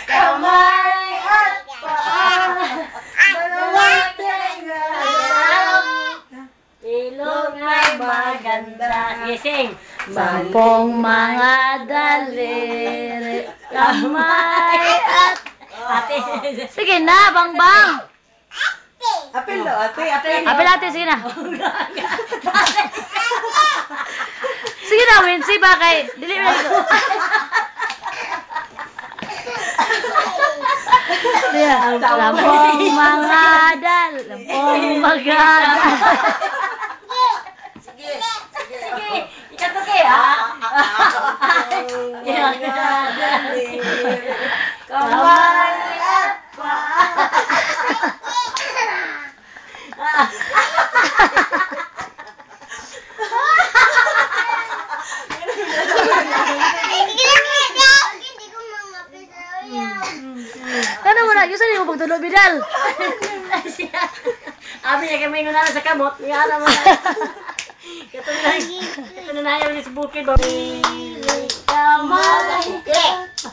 kamay at paa, dalawang tenga, ilong ay maganda. Gising! Sampung mga daliri, kamay at... Ate! Sige na, Bangbang! Apel daw, ate, apel. Apel ate, sige na. Sige na, Wincy, ba kay... Dili mo na. Lampong mga dal, lampong mga dal. Sige. Ikat mo kayo, ha? Kamay at paa. Ano mo na? Yung saan mo pagtulog, Bidal? Abi niya kami nuna sa kamot. Yan naman. Ito na ayaw niya sa bukid. Kamay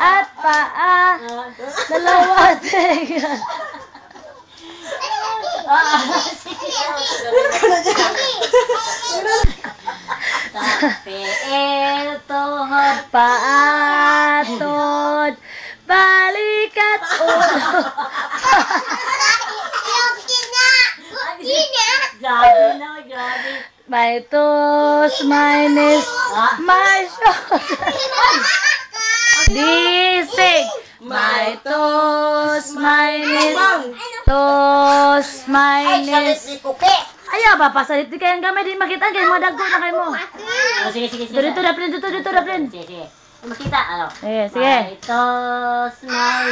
at paa, dalawa tenga. Tapel, tuhod, Paatod, balikat ulo. Grabe. May tos, may nis, may shoulder. Disig. May tos, may nis, tos, may nis. Ayaw ba, pasalit di kayang gamay din makita kayo, mga dagko na kayo mo. Sige. Dito, Daplin, Daplin. Sige. Makita, ano? Sige. My toes, my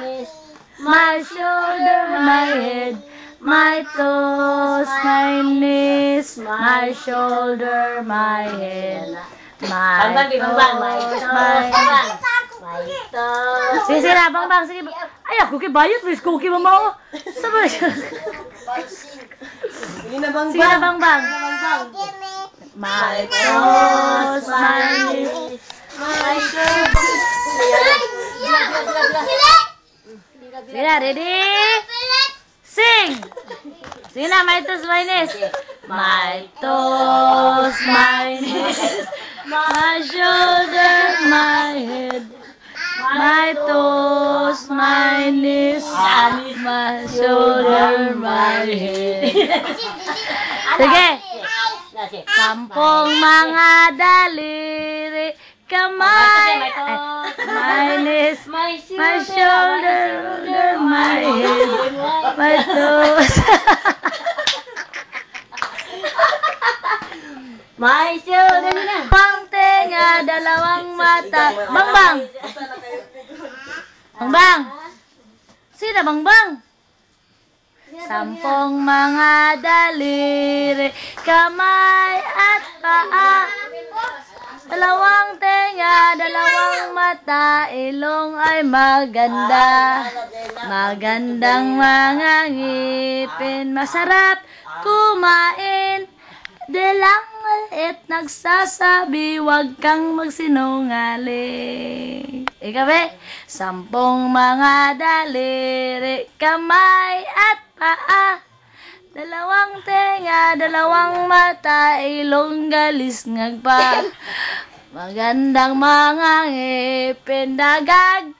knees, My shoulder, my head, my toes, my knees, my shoulder, my head, my toes, my... Sige na, Bangbang, sige. Ay, ako kibayot, please, cookie mo mo. Sabay. Sige na, Bangbang. Sige na, Bangbang. My toes, my knees, my shoulder. Sige na, ready? Sing! Sige na, my toes, my knees. My toes, my knees, my shoulder, my head, my toes, my knees, my shoulder, my head. Sige. Sampung mga daliri, kamay, my knees, my shoulder, my head, my toes. My shoulder na. Pang tenga, dalawang mata. Bangbang! Bangbang! Sino Bangbang? Sampung mga daliri, kamay at paa, dalawang tenga, dalawang mata, ilong ay maganda. Magandang mga ngipin, masarap kumain. Dalang maliit nagsasabi, wag kang magsinungaling. Ikaw sampung mga daliri, kamay at paa, dalawang tenga, dalawang mata, ilong galis ngagpa. Magandang mga ngipin, dagag.